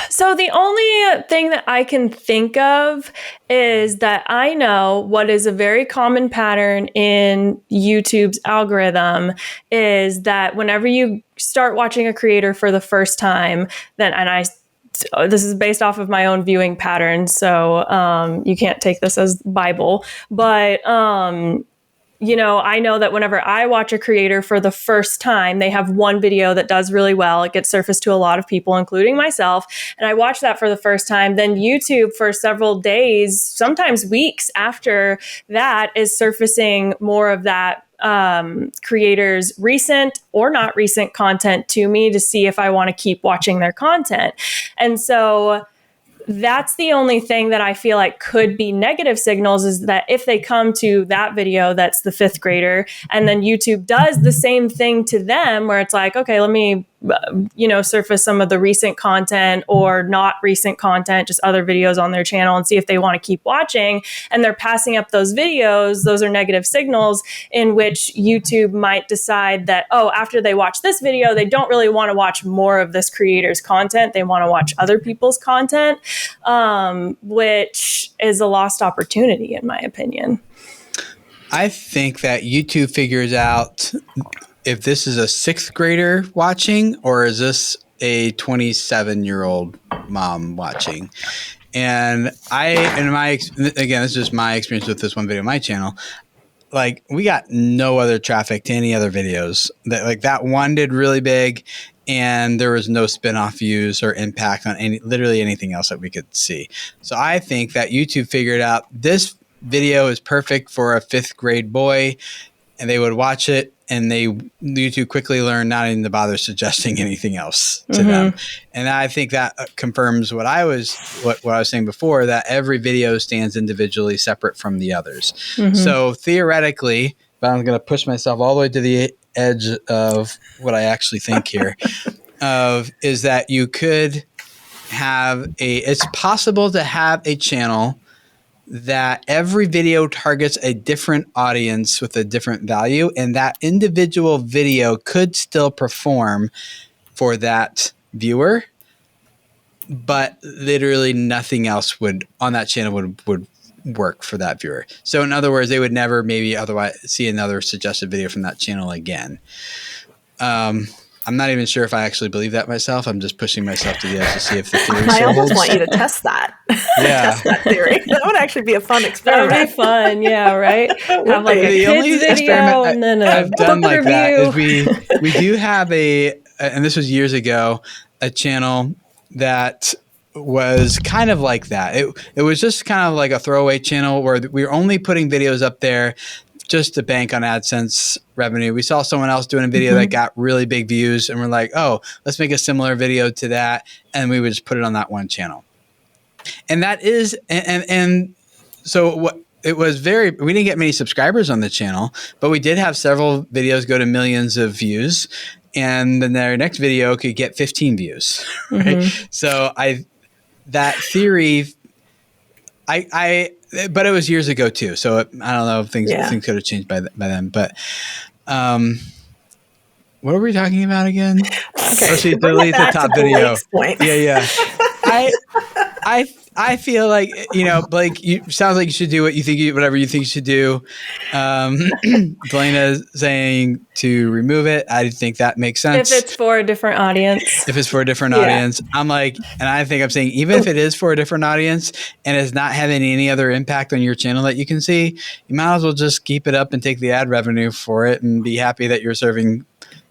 So the only thing that I can think of is that I know what is a very common pattern in YouTube's algorithm is that whenever you start watching a creator for the first time, this is based off of my own viewing patterns, so you can't take this as Bible. But, I know that whenever I watch a creator for the first time, they have one video that does really well. It gets surfaced to a lot of people, including myself. And I watch that for the first time. Then YouTube, for several days, sometimes weeks after that, is surfacing more of that creators' recent or not recent content to me to see if I want to keep watching their content. And so that's the only thing that I feel like could be negative signals, is that if they come to that video that's the 5th grader and then YouTube does the same thing to them, where it's like, okay, let me surface some of the recent content or not recent content, just other videos on their channel, and see if they want to keep watching. And they're passing up those videos. Those are negative signals in which YouTube might decide that, after they watch this video, they don't really want to watch more of this creator's content. They want to watch other people's content, which is a lost opportunity, in my opinion. I think that YouTube figures out if this is a 6th grader watching or is this a 27-year-old mom watching. And again, this is just my experience with this one video on my channel. Like, we got no other traffic to any other videos. That one did really big, and there was no spin-off views or impact on literally anything else that we could see. So I think that YouTube figured out this video is perfect for a 5th grade boy, and they would watch it, and YouTube quickly learned not even to bother suggesting anything else to them. And I think that confirms what I was saying before, that every video stands individually separate from the others. So theoretically, but I'm going to push myself all the way to the edge of what I actually think here, is that you could it's possible to have a channel that every video targets a different audience with a different value, and that individual video could still perform for that viewer, but literally nothing else on that channel would work for that viewer. So in other words, they would never maybe otherwise see another suggested video from that channel again. I'm not even sure if I actually believe that myself. I'm just pushing myself to the edge to see if the theory I almost holds. want you to test that. Yeah. Test that theory. That would actually be a fun That experiment. would be fun, yeah, right? Have like a The only kids video experiment and then a I've done book like that review. is we do have and this was years ago, a channel that was kind of like that. It was just kind of like a throwaway channel where we were only putting videos up there just to bank on AdSense revenue. We saw someone else doing a video that got really big views, and we're like, let's make a similar video to that, and we would just put it on that one channel. And that is, and so what it was we didn't get many subscribers on the channel, but we did have several videos go to millions of views, and then their next video could get 15 views. Right? So that theory, but it was years ago too. So I don't know if things could have changed by then, but, what were we talking about again? Okay. She delete the top video. Point. Yeah. I feel like, Blake, sounds like you should do whatever you think you should do. Delana's saying to remove it. I think that makes sense. If it's for a different audience. I'm like, and I think I'm saying, even if it is for a different audience and it's not having any other impact on your channel that you can see, you might as well just keep it up and take the ad revenue for it and be happy that you're serving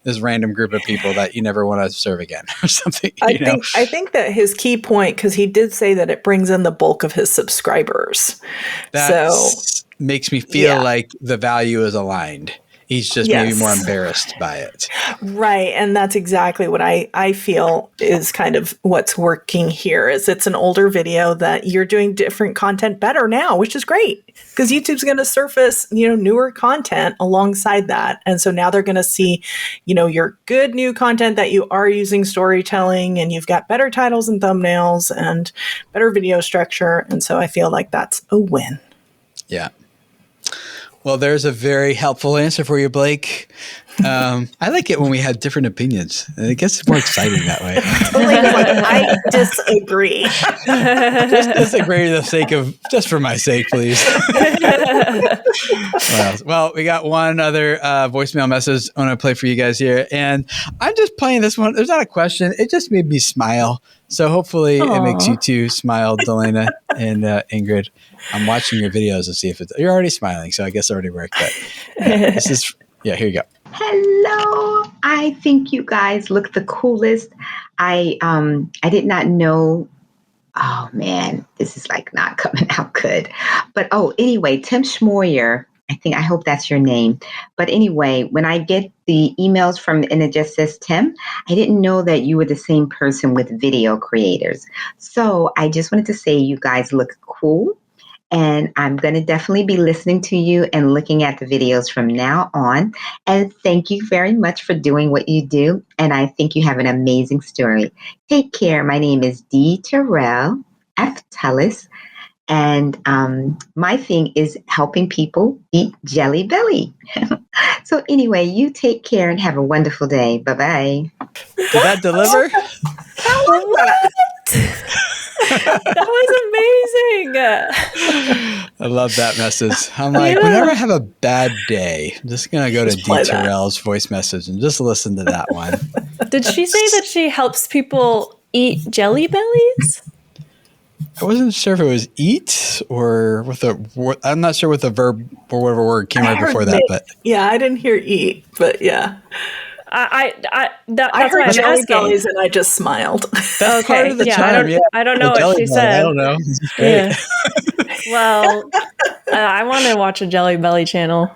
this random group of people that you never want to serve again or something. I think that his key point, because he did say that it brings in the bulk of his subscribers. That makes me feel like the value is aligned. He's just maybe more embarrassed by it. Right. And that's exactly what I feel is kind of what's working here. Is it's an older video that you're doing different content better now, which is great because YouTube's going to surface, newer content alongside that. And so now they're going to see, your good new content that you are using storytelling, and you've got better titles and thumbnails and better video structure. And so I feel like that's a win. Yeah. Well, there's a very helpful answer for you, Blake. I like it when we have different opinions. It gets more exciting that way. I disagree. Just disagree for the sake of, just for my sake, please. Well, we got one other voicemail message I want to play for you guys here. And I'm just playing this one. There's not a question. It just made me smile. So hopefully it makes you too smile, Delana and Ingrid. I'm watching your videos to see if you're already smiling. So I guess it already worked. But here you go. Hello. I think you guys look the coolest. I did not know. Oh man, this is like not coming out good. But anyway, Tim Schmoyer, I hope that's your name. But anyway, when I get the emails and it just says Tim, I didn't know that you were the same person with video creators. So I just wanted to say you guys look cool. And I'm going to definitely be listening to you and looking at the videos from now on. And thank you very much for doing what you do. And I think you have an amazing story. Take care. My name is Dee Terrell F. Tullis. And my thing is helping people beat jelly belly. So anyway, you take care and have a wonderful day. Bye-bye. Did that deliver? That was amazing. I love that message. I'm like, whenever I have a bad day, I'm just going to go to Dee Terrell's voice message and just listen to that one. Did she say that she helps people eat jelly bellies? I wasn't sure if it was eat or with a, I'm not sure what the verb or whatever word came right before that, but yeah, I didn't hear eat, but yeah. That's I heard why I'm jelly asking. bellies and I just smiled. that's part of the charm. I don't know what she said. I don't know. This is great. Yeah. Well, I want to watch a Jelly Belly channel.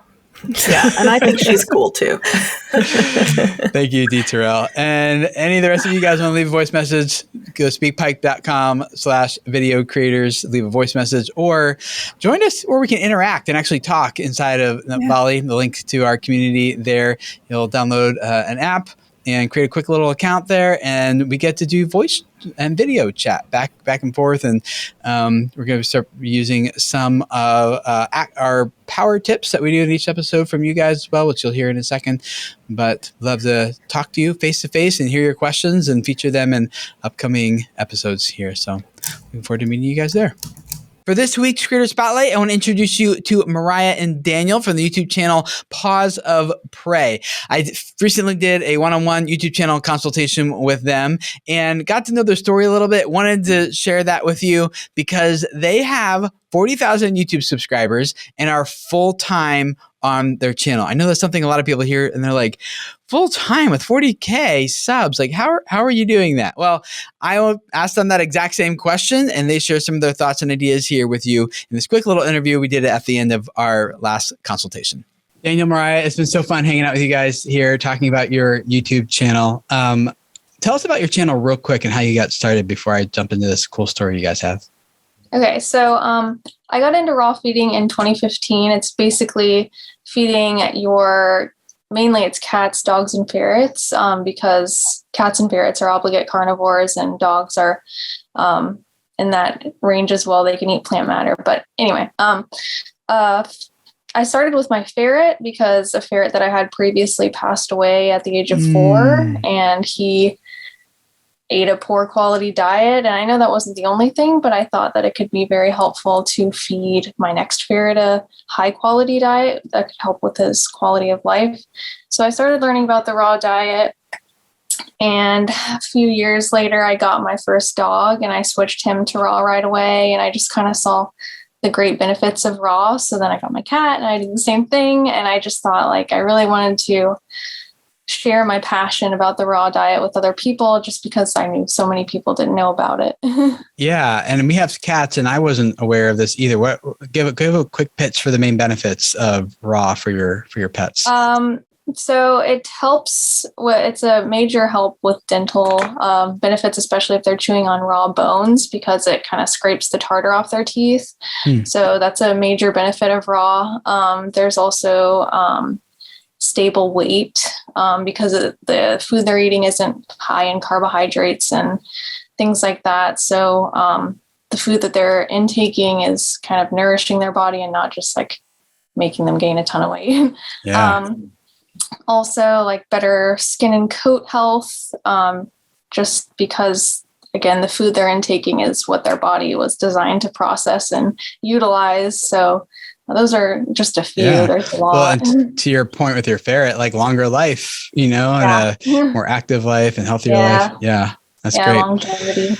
Yeah, and I think she's cool too. Thank you, Dee Terrell. And any of the rest of you guys want to leave a voice message, go speakpipe.com/video creators, leave a voice message, or join us where we can interact and actually talk inside of Volley, the link to our community there. You'll download an app and create a quick little account there, and we get to do voice and video chat back and forth. And we're going to start using some of our power tips that we do in each episode from you guys as well, which you'll hear in a second. But love to talk to you face to face and hear your questions and feature them in upcoming episodes here. So looking forward to meeting you guys there. For this week's Creator Spotlight, I want to introduce you to Mariah and Daniel from the YouTube channel Paws of Prey. I recently did a one-on-one YouTube channel consultation with them and got to know their story a little bit. Wanted to share that with you because they have 40,000 YouTube subscribers and are full-time on their channel. I know that's something a lot of people hear and they're like, full-time with 40K subs, like how are you doing that? Well, I asked them that exact same question and they share some of their thoughts and ideas here with you in this quick little interview we did at the end of our last consultation. Daniel, Mariah, it's been so fun hanging out with you guys here, talking about your YouTube channel. Tell us about your channel real quick and how you got started before I jump into this cool story you guys have. Okay, so I got into raw feeding in 2015. It's basically feeding mainly it's cats, dogs, and ferrets, because cats and ferrets are obligate carnivores and dogs are in that range as well. They can eat plant matter. But anyway, I started with my ferret because a ferret that I had previously passed away at the age of 4, and he ate a poor quality diet. And I know that wasn't the only thing, but I thought that it could be very helpful to feed my next ferret a high quality diet that could help with his quality of life. So I started learning about the raw diet. And a few years later, I got my first dog and I switched him to raw right away. And I just kind of saw the great benefits of raw. So then I got my cat and I did the same thing. And I just thought I really wanted to share my passion about the raw diet with other people just because I knew so many people didn't know about it. Yeah. And we have cats and I wasn't aware of this either. Give a quick pitch for the main benefits of raw for your pets. So it helps it's a major help with dental benefits, especially if they're chewing on raw bones, because it kind of scrapes the tartar off their teeth. So that's a major benefit of raw. There's also stable weight because the food they're eating isn't high in carbohydrates and things like that. So the food that they're intaking is kind of nourishing their body and not just making them gain a ton of weight. Yeah. Also better skin and coat health, just because again, the food they're intaking is what their body was designed to process and utilize. So those are just a few. Yeah. There's a lot. Well, and to your point with your ferret, longer life, and a more active life and healthier life. Yeah, that's great. Longevity.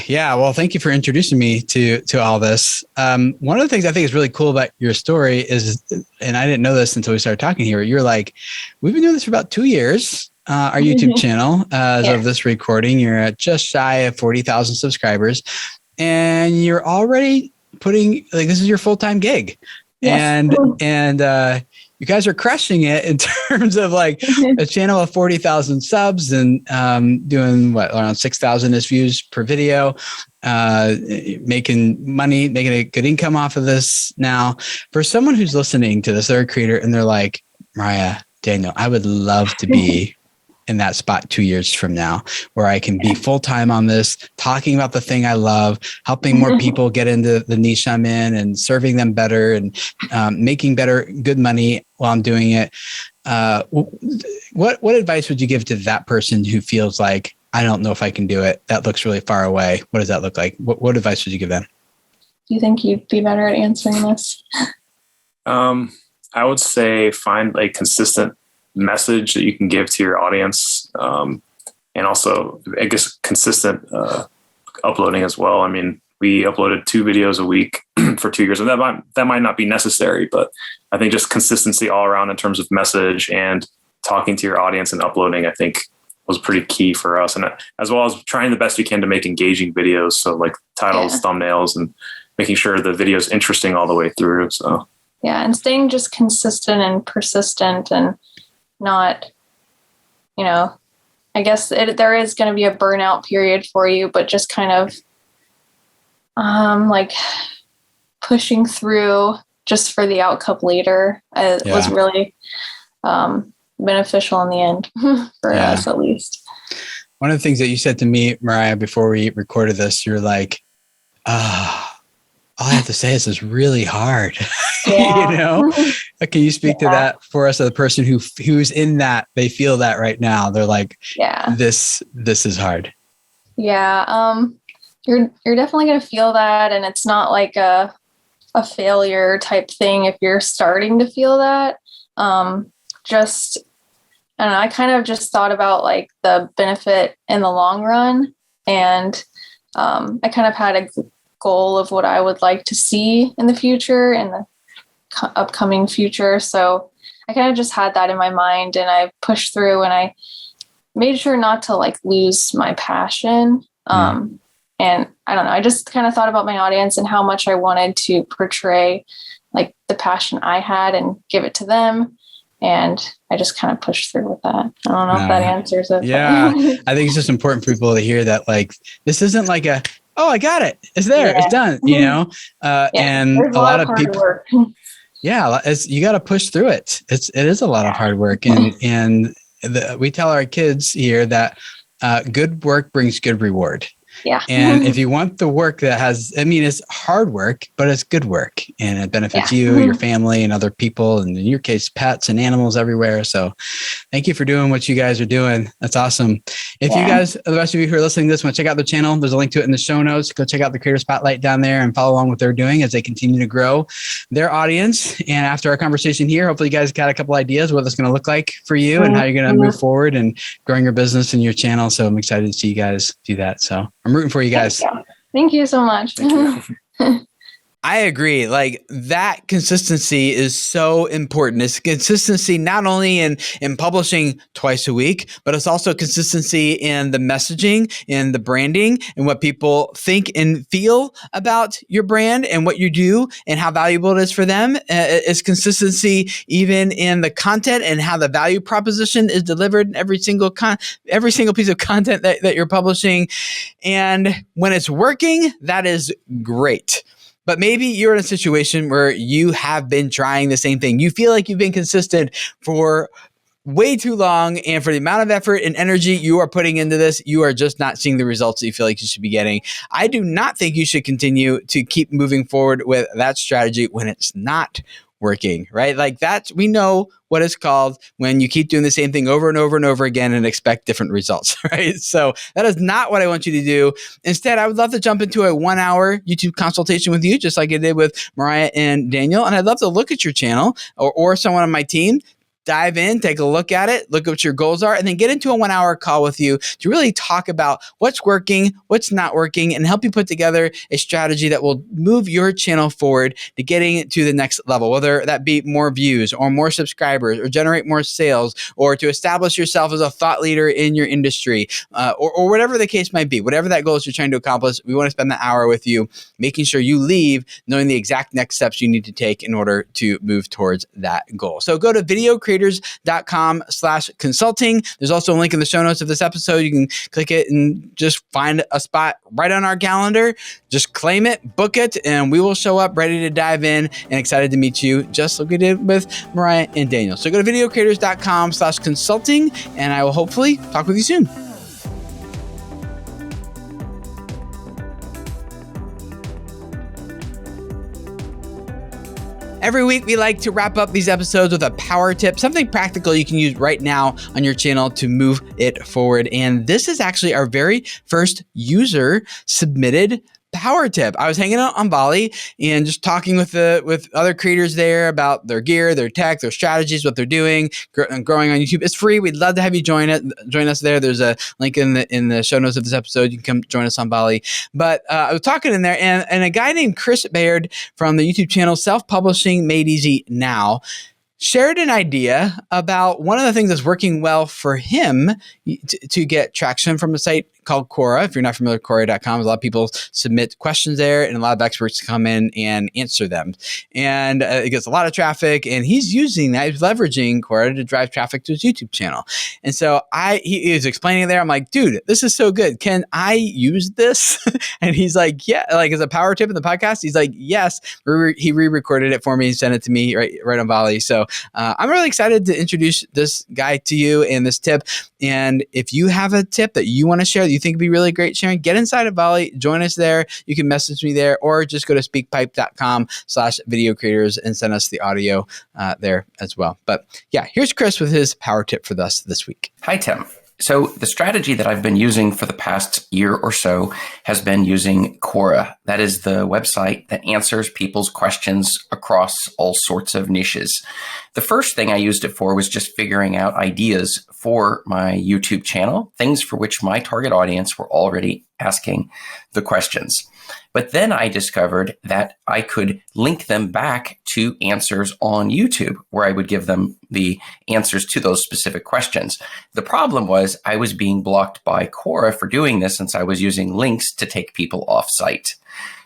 Yeah. Well, thank you for introducing me to all this. One of the things I think is really cool about your story is, and I didn't know this until we started talking here, you're like, we've been doing this for about 2 years. Our YouTube channel, as of this recording, you're at just shy of 40,000 subscribers, and you're already putting this is your full-time gig. Yes. And you guys are crushing it in terms of a channel of 40,000 subs and doing around 6,000 views per video. making money, making a good income off of this now. For someone who's listening to this, they're a creator and they're like, Mariah, Daniel, I would love to be in that spot 2 years from now where I can be full-time on this, talking about the thing I love, helping more people get into the niche I'm in and serving them better and making good money while I'm doing it. What advice would you give to that person who feels like, I don't know if I can do it? That looks really far away. What does that look like? What advice would you give them? Do you think you'd be better at answering this? I would say find a consistent message that you can give to your audience. And also, I guess, consistent uploading as well. I mean, we uploaded 2 videos a week for 2 years, and that might not be necessary, but I think just consistency all around in terms of message and talking to your audience and uploading, I think was pretty key for us. And as well as trying the best we can to make engaging videos. So like titles, thumbnails, and making sure the video is interesting all the way through. So yeah, and staying just consistent and persistent and not, I guess there is going to be a burnout period for you, but just kind of like pushing through just for the outcome later was really beneficial in the end for us, at least. One of the things that you said to me, Mariah, before we recorded this, you're like, all I have to say is it's really hard. Yeah. Can you speak to that for us, as a person who's in that, they feel that right now? They're like, this is hard. Yeah. You're definitely going to feel that. And it's not like a failure type thing if you're starting to feel that. I don't know, I kind of just thought about like the benefit in the long run. And I kind of had a goal of what I would like to see in the future, in the upcoming future. So I kind of just had that in my mind, and I pushed through, and I made sure not to like lose my passion. And I don't know, I just kind of thought about my audience and how much I wanted to portray like the passion I had and give it to them. And I just kind of pushed through with that. I don't know if that answers it. Yeah. I think it's just important for people to hear that, like, this isn't like I got it. It's there. It's done, and a lot of people, work. You got to push through it. It is a lot of hard work. And we tell our kids here that good work brings good reward. Yeah. And if you want the work that it's hard work, but it's good work, and it benefits you, your family, and other people, and in your case, pets and animals everywhere. So thank you for doing what you guys are doing. That's awesome. If you guys, the rest of you who are listening to this, want to check out the channel, there's a link to it in the show notes. Go check out the Creator Spotlight down there and follow along what they're doing as they continue to grow their audience. And after our conversation here, hopefully you guys got a couple ideas what it's going to look like for you and how you're going to move forward and growing your business and your channel. So I'm excited to see you guys do that. So I'm rooting for you guys. Thank you so much. I agree. Like, that consistency is so important. It's consistency not only in publishing twice a week, but it's also consistency in the messaging, in the branding, and what people think and feel about your brand and what you do and how valuable it is for them. It's consistency even in the content and how the value proposition is delivered in every single piece of content that you're publishing. And when it's working, that is great. But maybe you're in a situation where you have been trying the same thing. You feel like you've been consistent for way too long, and for the amount of effort and energy you are putting into this, you are just not seeing the results that you feel like you should be getting. I do not think you should continue to keep moving forward with that strategy when it's not working, right? Like, we know what it's called when you keep doing the same thing over and over and over again and expect different results, right? So that is not what I want you to do. Instead, I would love to jump into a 1-hour YouTube consultation with you, just like I did with Mariah and Daniel. And I'd love to look at your channel or someone on my team, dive in, take a look at it, look at what your goals are, and then get into a 1-hour call with you to really talk about what's working, what's not working, and help you put together a strategy that will move your channel forward to getting it to the next level, whether that be more views or more subscribers or generate more sales or to establish yourself as a thought leader in your industry or whatever the case might be, whatever that goal is you're trying to accomplish. We want to spend the hour with you, making sure you leave knowing the exact next steps you need to take in order to move towards that goal. So go to videocreators.com videocreators.com/consulting. There's also a link in the show notes of this episode. You can click it and just find a spot right on our calendar. Just claim it, book it, and we will show up ready to dive in and excited to meet you, just like we did with Mariah and Daniel. So go to videocreators.com/consulting, and I will hopefully talk with you soon. Every week, we like to wrap up these episodes with a power tip, something practical you can use right now on your channel to move it forward. And this is actually our very first user submitted power tip. I was hanging out on Bali and just talking with other creators there about their gear, their tech, their strategies, what they're doing, growing on YouTube. It's free. We'd love to have you join us there. There's a link in the show notes of this episode. You can come join us on Bali. But I was talking in there, and a guy named Chris Baird from the YouTube channel Self-Publishing Made Easy Now shared an idea about one of the things that's working well for him to get traction from a site called Quora. If you're not familiar with Quora.com, a lot of people submit questions there, and a lot of experts come in and answer them. And it gets a lot of traffic, and he's using that. He's leveraging Quora to drive traffic to his YouTube channel. And so he was explaining it there. I'm like, dude, this is so good. Can I use this? And he's like, yeah, like as a power tip in the podcast. He's like, yes. He re-recorded it for me and sent it to me right on Bali. So I'm really excited to introduce this guy to you and this tip. And if you have a tip that you want to share that you think would be really great sharing, get inside of Bali, join us there. You can message me there, or just go to speakpipe.com/videocreators and send us the audio there as well. But yeah, here's Chris with his power tip for us this week. Hi, Tim. So the strategy that I've been using for the past year or so has been using Quora. That is the website that answers people's questions across all sorts of niches. The first thing I used it for was just figuring out ideas for my YouTube channel, things for which my target audience were already asking the questions. But then I discovered that I could link them back to answers on YouTube, where I would give them the answers to those specific questions. The problem was I was being blocked by Quora for doing this, since I was using links to take people off site.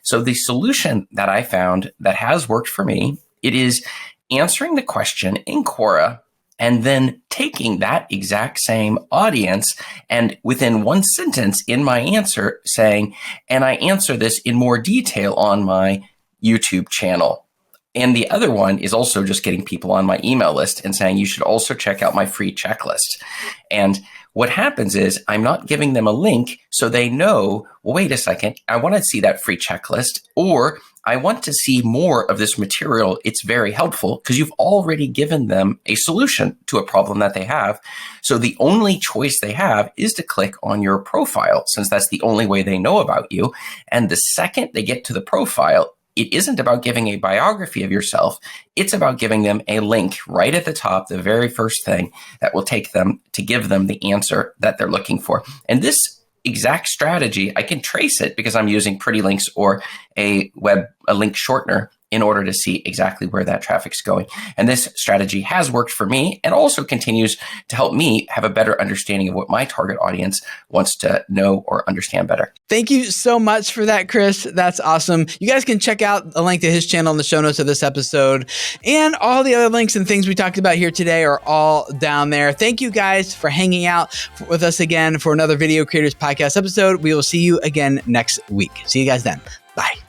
So the solution that I found that has worked for me, it is answering the question in Quora and then taking that exact same audience and within one sentence in my answer saying, and I answer this in more detail on my YouTube channel. And the other one is also just getting people on my email list and saying, you should also check out my free checklist. And what happens is I'm not giving them a link so they know, well, wait a second, I want to see that free checklist, or I want to see more of this material. It's very helpful because you've already given them a solution to a problem that they have. So the only choice they have is to click on your profile, since that's the only way they know about you. And the second they get to the profile, it isn't about giving a biography of yourself. It's about giving them a link right at the top, the very first thing that will take them to give them the answer that they're looking for. And this exact strategy, I can trace it because I'm using Pretty Links or a link shortener in order to see exactly where that traffic's going. And this strategy has worked for me and also continues to help me have a better understanding of what my target audience wants to know or understand better. Thank you so much for that, Chris. That's awesome. You guys can check out a link to his channel in the show notes of this episode. And all the other links and things we talked about here today are all down there. Thank you guys for hanging out with us again for another Video Creators Podcast episode. We will see you again next week. See you guys then. Bye.